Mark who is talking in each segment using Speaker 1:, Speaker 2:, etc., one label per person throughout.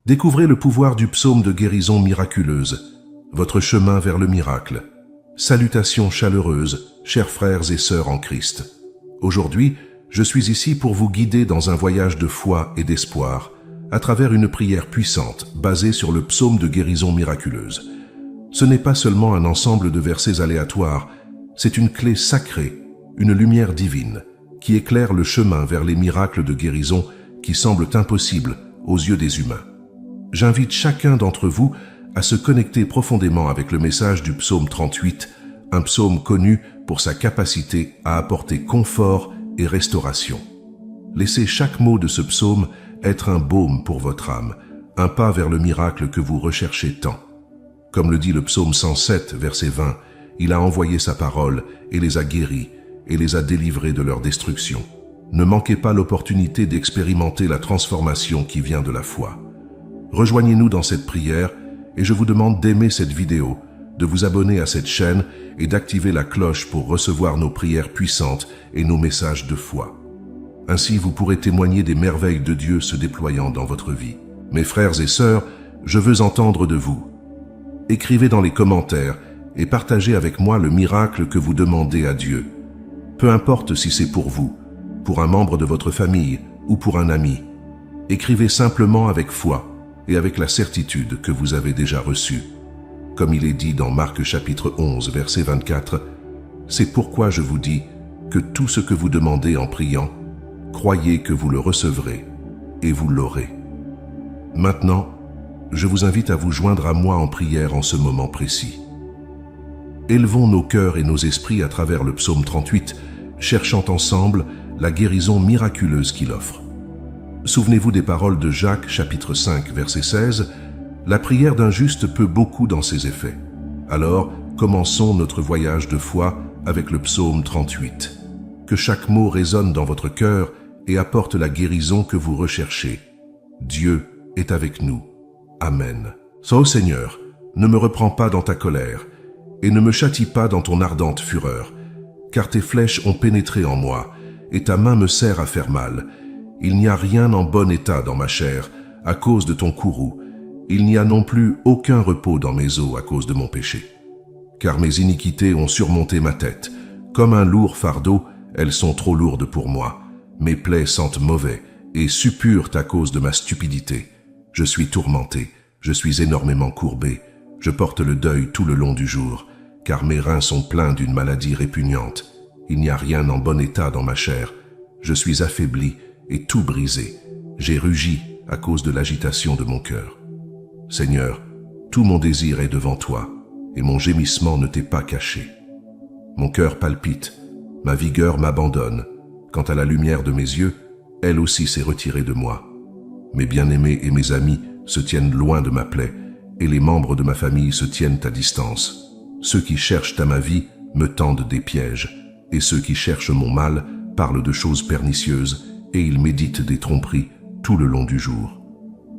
Speaker 1: Découvrez le pouvoir du psaume de guérison miraculeuse, votre chemin vers le miracle. Salutations chaleureuses, chers frères et sœurs en Christ. Aujourd'hui, je suis ici pour vous guider dans un voyage de foi et d'espoir, à travers une prière puissante basée sur le psaume de guérison miraculeuse. Ce n'est pas seulement un ensemble de versets aléatoires, c'est une clé sacrée, une lumière divine, qui éclaire le chemin vers les miracles de guérison qui semblent impossibles aux yeux des humains. J'invite chacun d'entre vous à se connecter profondément avec le message du psaume 38, un psaume connu pour sa capacité à apporter confort et restauration. Laissez chaque mot de ce psaume être un baume pour votre âme, un pas vers le miracle que vous recherchez tant. Comme le dit le psaume 107, verset 20, il a envoyé sa parole et les a guéris et les a délivrés de leur destruction. Ne manquez pas l'opportunité d'expérimenter la transformation qui vient de la foi. Rejoignez-nous dans cette prière et je vous demande d'aimer cette vidéo, de vous abonner à cette chaîne et d'activer la cloche pour recevoir nos prières puissantes et nos messages de foi. Ainsi, vous pourrez témoigner des merveilles de Dieu se déployant dans votre vie. Mes frères et sœurs, je veux entendre de vous. Écrivez dans les commentaires et partagez avec moi le miracle que vous demandez à Dieu. Peu importe si c'est pour vous, pour un membre de votre famille ou pour un ami. Écrivez simplement avec foi et avec la certitude que vous avez déjà reçue. Comme il est dit dans Marc chapitre 11, verset 24, « C'est pourquoi je vous dis que tout ce que vous demandez en priant, croyez que vous le recevrez et vous l'aurez. » Maintenant, je vous invite à vous joindre à moi en prière en ce moment précis. Élevons nos cœurs et nos esprits à travers le psaume 38, cherchant ensemble la guérison miraculeuse qu'il offre. Souvenez-vous des paroles de Jacques, chapitre 5, verset 16, « La prière d'un juste peut beaucoup dans ses effets. » Alors, commençons notre voyage de foi avec le psaume 38. Que chaque mot résonne dans votre cœur et apporte la guérison que vous recherchez. Dieu est avec nous. Amen. Ô Seigneur, ne me reprends pas dans ta colère et ne me châtie pas dans ton ardente fureur, car tes flèches ont pénétré en moi et ta main me sert à faire mal. Il n'y a rien en bon état dans ma chair à cause de ton courroux. Il n'y a non plus aucun repos dans mes os à cause de mon péché. Car mes iniquités ont surmonté ma tête. Comme un lourd fardeau, elles sont trop lourdes pour moi. Mes plaies sentent mauvais et suppurent à cause de ma stupidité. Je suis tourmenté, je suis énormément courbé. Je porte le deuil tout le long du jour, car mes reins sont pleins d'une maladie répugnante. Il n'y a rien en bon état dans ma chair. Je suis affaibli et tout brisé. J'ai rugi à cause de l'agitation de mon cœur. Seigneur, tout mon désir est devant toi, et mon gémissement ne t'est pas caché. Mon cœur palpite, ma vigueur m'abandonne. Quant à la lumière de mes yeux, elle aussi s'est retirée de moi. Mes bien-aimés et mes amis se tiennent loin de ma plaie, et les membres de ma famille se tiennent à distance. Ceux qui cherchent à ma vie me tendent des pièges, et ceux qui cherchent mon mal parlent de choses pernicieuses, et ils méditent des tromperies tout le long du jour.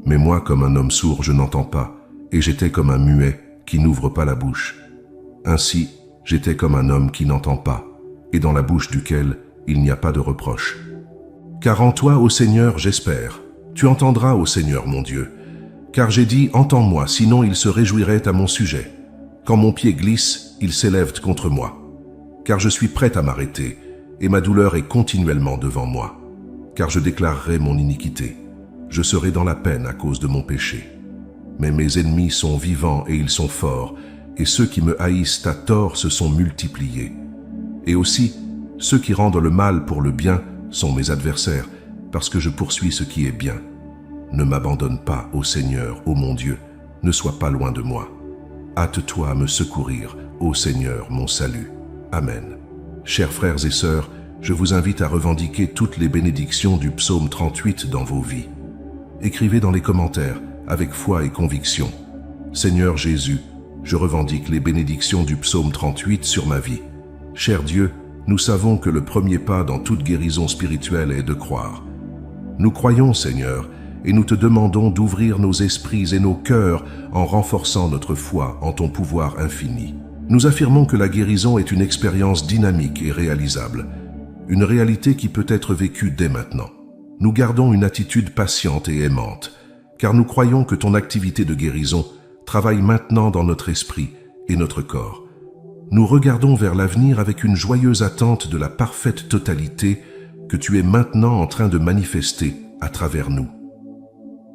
Speaker 1: Mais moi, comme un homme sourd, je n'entends pas, et j'étais comme un muet qui n'ouvre pas la bouche. Ainsi, j'étais comme un homme qui n'entend pas, et dans la bouche duquel il n'y a pas de reproche. Car en toi, ô Seigneur, j'espère. Tu entendras, ô Seigneur, mon Dieu. Car j'ai dit, entends-moi, sinon il se réjouirait à mon sujet. Quand mon pied glisse, il s'élève contre moi. Car je suis prêt à m'arrêter, et ma douleur est continuellement devant moi. Car je déclarerai mon iniquité. Je serai dans la peine à cause de mon péché. Mais mes ennemis sont vivants et ils sont forts, et ceux qui me haïssent à tort se sont multipliés. Et aussi, ceux qui rendent le mal pour le bien sont mes adversaires, parce que je poursuis ce qui est bien. Ne m'abandonne pas, ô Seigneur, ô mon Dieu, ne sois pas loin de moi. Hâte-toi à me secourir, ô Seigneur, mon salut. Amen. Chers frères et sœurs, je vous invite à revendiquer toutes les bénédictions du psaume 38 dans vos vies. Écrivez dans les commentaires, avec foi et conviction. Seigneur Jésus, je revendique les bénédictions du psaume 38 sur ma vie. Cher Dieu, nous savons que le premier pas dans toute guérison spirituelle est de croire. Nous croyons, Seigneur, et nous te demandons d'ouvrir nos esprits et nos cœurs en renforçant notre foi en ton pouvoir infini. Nous affirmons que la guérison est une expérience dynamique et réalisable, une réalité qui peut être vécue dès maintenant. Nous gardons une attitude patiente et aimante, car nous croyons que ton activité de guérison travaille maintenant dans notre esprit et notre corps. Nous regardons vers l'avenir avec une joyeuse attente de la parfaite totalité que tu es maintenant en train de manifester à travers nous.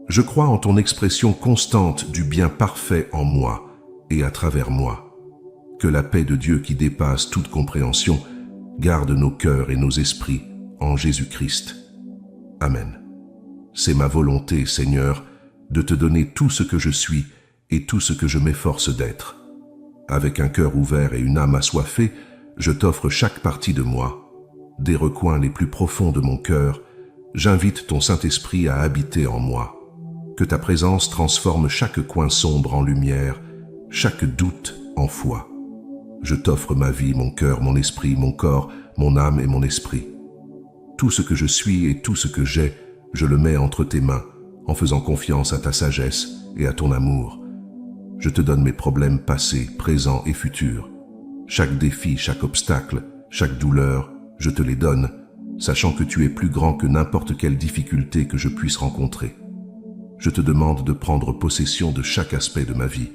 Speaker 1: Je crois en ton expression constante du bien parfait en moi et à travers moi. Que la paix de Dieu qui dépasse toute compréhension garde nos cœurs et nos esprits en Jésus-Christ. Amen. C'est ma volonté, Seigneur, de te donner tout ce que je suis et tout ce que je m'efforce d'être. Avec un cœur ouvert et une âme assoiffée, je t'offre chaque partie de moi. Des recoins les plus profonds de mon cœur, j'invite ton Saint-Esprit à habiter en moi. Que ta présence transforme chaque coin sombre en lumière, chaque doute en foi. Je t'offre ma vie, mon cœur, mon esprit, mon corps, mon âme et mon esprit. Tout ce que je suis et tout ce que j'ai, je le mets entre tes mains, en faisant confiance à ta sagesse et à ton amour. Je te donne mes problèmes passés, présents et futurs. Chaque défi, chaque obstacle, chaque douleur, je te les donne, sachant que tu es plus grand que n'importe quelle difficulté que je puisse rencontrer. Je te demande de prendre possession de chaque aspect de ma vie.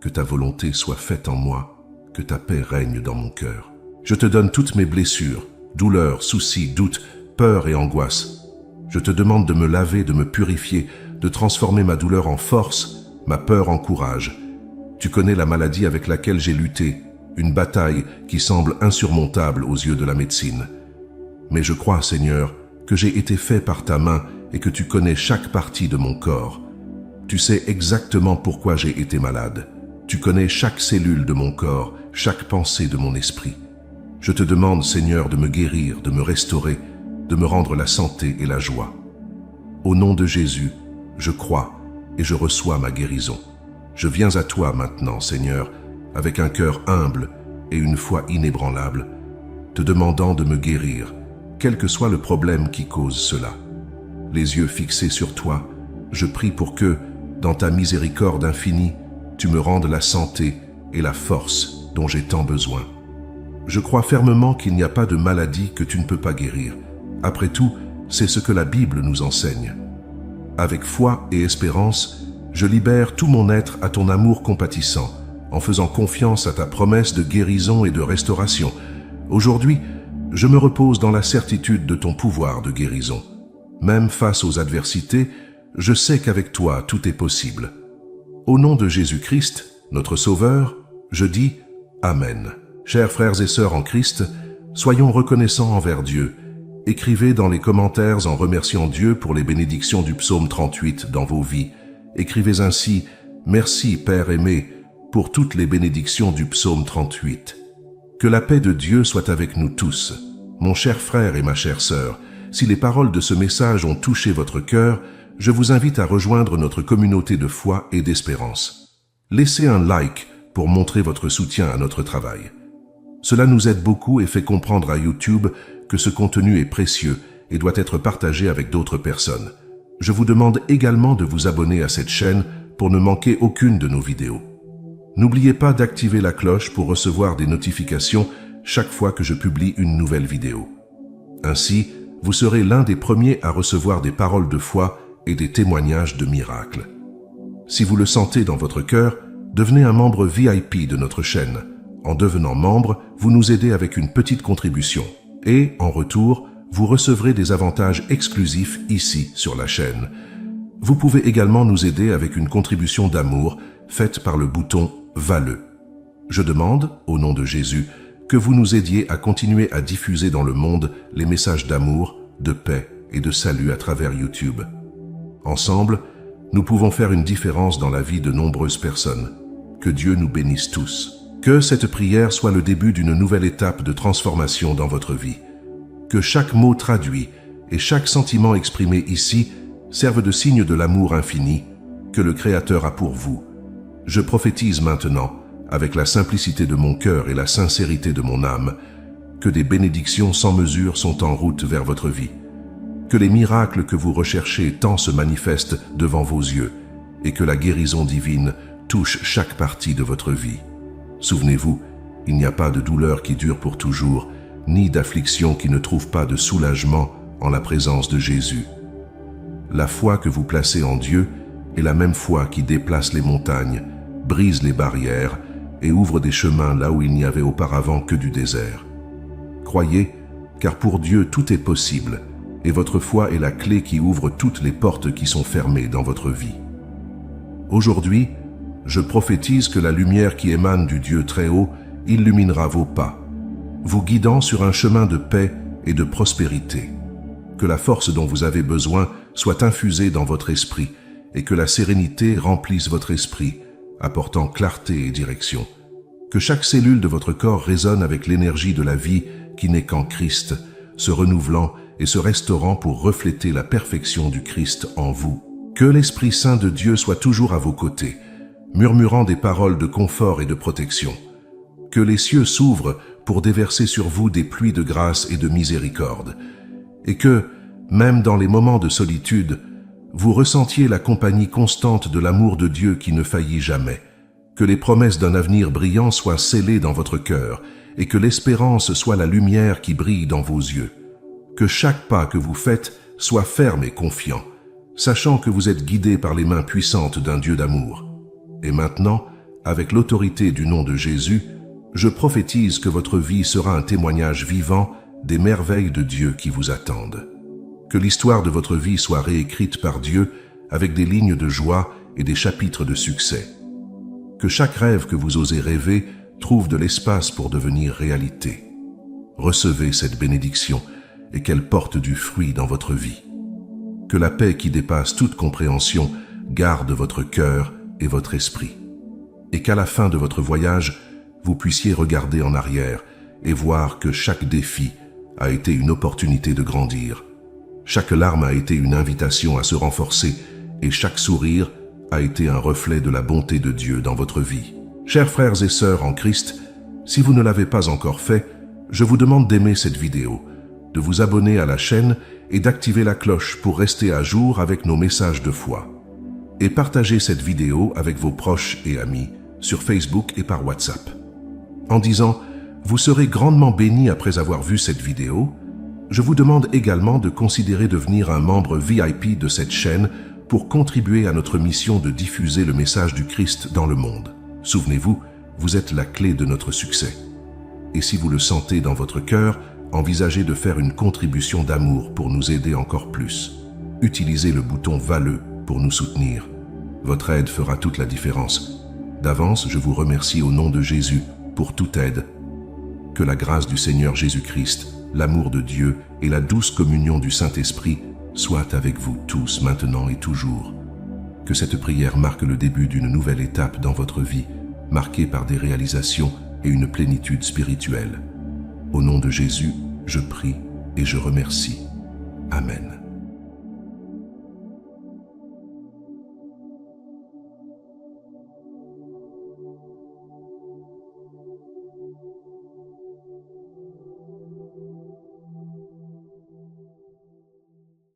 Speaker 1: Que ta volonté soit faite en moi, que ta paix règne dans mon cœur. Je te donne toutes mes blessures, douleurs, soucis, doutes, peurs et angoisses. Je te demande de me laver, de me purifier, de transformer ma douleur en force, ma peur en courage. Tu connais la maladie avec laquelle j'ai lutté, une bataille qui semble insurmontable aux yeux de la médecine. Mais je crois, Seigneur, que j'ai été fait par ta main et que tu connais chaque partie de mon corps. Tu sais exactement pourquoi j'ai été malade. Tu connais chaque cellule de mon corps, chaque pensée de mon esprit. Je te demande, Seigneur, de me guérir, de me restaurer, de me rendre la santé et la joie. Au nom de Jésus, je crois et je reçois ma guérison. Je viens à toi maintenant, Seigneur, avec un cœur humble et une foi inébranlable, te demandant de me guérir, quel que soit le problème qui cause cela. Les yeux fixés sur toi, je prie pour que, dans ta miséricorde infinie, tu me rendes la santé et la force dont j'ai tant besoin. Je crois fermement qu'il n'y a pas de maladie que tu ne peux pas guérir. Après tout, c'est ce que la Bible nous enseigne. Avec foi et espérance, je libère tout mon être à ton amour compatissant, en faisant confiance à ta promesse de guérison et de restauration. Aujourd'hui, je me repose dans la certitude de ton pouvoir de guérison. Même face aux adversités, je sais qu'avec toi tout est possible. Au nom de Jésus-Christ, notre Sauveur, je dis Amen. Chers frères et sœurs en Christ, soyons reconnaissants envers Dieu. Écrivez dans les commentaires en remerciant Dieu pour les bénédictions du psaume 38 dans vos vies. Écrivez ainsi « Merci, Père aimé, pour toutes les bénédictions du psaume 38. » Que la paix de Dieu soit avec nous tous. Mon cher frère et ma chère sœur, si les paroles de ce message ont touché votre cœur, je vous invite à rejoindre notre communauté de foi et d'espérance. Laissez un like pour montrer votre soutien à notre travail. Cela nous aide beaucoup et fait comprendre à YouTube que ce contenu est précieux et doit être partagé avec d'autres personnes. Je vous demande également de vous abonner à cette chaîne pour ne manquer aucune de nos vidéos. N'oubliez pas d'activer la cloche pour recevoir des notifications chaque fois que je publie une nouvelle vidéo. Ainsi, vous serez l'un des premiers à recevoir des paroles de foi et des témoignages de miracles. Si vous le sentez dans votre cœur, devenez un membre VIP de notre chaîne. En devenant membre, vous nous aidez avec une petite contribution. Et, en retour, vous recevrez des avantages exclusifs ici sur la chaîne. Vous pouvez également nous aider avec une contribution d'amour faite par le bouton « Vale ». Je demande, au nom de Jésus, que vous nous aidiez à continuer à diffuser dans le monde les messages d'amour, de paix et de salut à travers YouTube. Ensemble, nous pouvons faire une différence dans la vie de nombreuses personnes. Que Dieu nous bénisse tous. Que cette prière soit le début d'une nouvelle étape de transformation dans votre vie. Que chaque mot traduit et chaque sentiment exprimé ici serve de signe de l'amour infini que le Créateur a pour vous. Je prophétise maintenant, avec la simplicité de mon cœur et la sincérité de mon âme, que des bénédictions sans mesure sont en route vers votre vie. Que les miracles que vous recherchez tant se manifestent devant vos yeux et que la guérison divine touche chaque partie de votre vie. Souvenez-vous, il n'y a pas de douleur qui dure pour toujours, ni d'affliction qui ne trouve pas de soulagement en la présence de Jésus. La foi que vous placez en Dieu est la même foi qui déplace les montagnes, brise les barrières et ouvre des chemins là où il n'y avait auparavant que du désert. Croyez, car pour Dieu tout est possible, et votre foi est la clé qui ouvre toutes les portes qui sont fermées dans votre vie. Aujourd'hui, je prophétise que la lumière qui émane du Dieu très haut illuminera vos pas, vous guidant sur un chemin de paix et de prospérité. Que la force dont vous avez besoin soit infusée dans votre esprit et que la sérénité remplisse votre esprit, apportant clarté et direction. Que chaque cellule de votre corps résonne avec l'énergie de la vie qui n'est qu'en Christ, se renouvelant et se restaurant pour refléter la perfection du Christ en vous. Que l'Esprit Saint de Dieu soit toujours à vos côtés, murmurant des paroles de confort et de protection. Que les cieux s'ouvrent pour déverser sur vous des pluies de grâce et de miséricorde. Et que, même dans les moments de solitude, vous ressentiez la compagnie constante de l'amour de Dieu qui ne faillit jamais. Que les promesses d'un avenir brillant soient scellées dans votre cœur et que l'espérance soit la lumière qui brille dans vos yeux. Que chaque pas que vous faites soit ferme et confiant, sachant que vous êtes guidé par les mains puissantes d'un Dieu d'amour. Et maintenant, avec l'autorité du nom de Jésus, je prophétise que votre vie sera un témoignage vivant des merveilles de Dieu qui vous attendent. Que l'histoire de votre vie soit réécrite par Dieu avec des lignes de joie et des chapitres de succès. Que chaque rêve que vous osez rêver trouve de l'espace pour devenir réalité. Recevez cette bénédiction et qu'elle porte du fruit dans votre vie. Que la paix qui dépasse toute compréhension garde votre cœur et votre esprit. Et qu'à la fin de votre voyage, vous puissiez regarder en arrière et voir que chaque défi a été une opportunité de grandir. Chaque larme a été une invitation à se renforcer et chaque sourire a été un reflet de la bonté de Dieu dans votre vie. Chers frères et sœurs en Christ, si vous ne l'avez pas encore fait, je vous demande d'aimer cette vidéo, de vous abonner à la chaîne et d'activer la cloche pour rester à jour avec nos messages de foi. Et partagez cette vidéo avec vos proches et amis sur Facebook et par WhatsApp. En disant « Vous serez grandement bénis après avoir vu cette vidéo », je vous demande également de considérer devenir un membre VIP de cette chaîne pour contribuer à notre mission de diffuser le message du Christ dans le monde. Souvenez-vous, vous êtes la clé de notre succès. Et si vous le sentez dans votre cœur, envisagez de faire une contribution d'amour pour nous aider encore plus. Utilisez le bouton Valleux pour nous soutenir. Votre aide fera toute la différence. D'avance, je vous remercie au nom de Jésus pour toute aide. Que la grâce du Seigneur Jésus-Christ, l'amour de Dieu et la douce communion du Saint-Esprit soient avec vous tous maintenant et toujours. Que cette prière marque le début d'une nouvelle étape dans votre vie, marquée par des réalisations et une plénitude spirituelle. Au nom de Jésus, je prie et je remercie. Amen.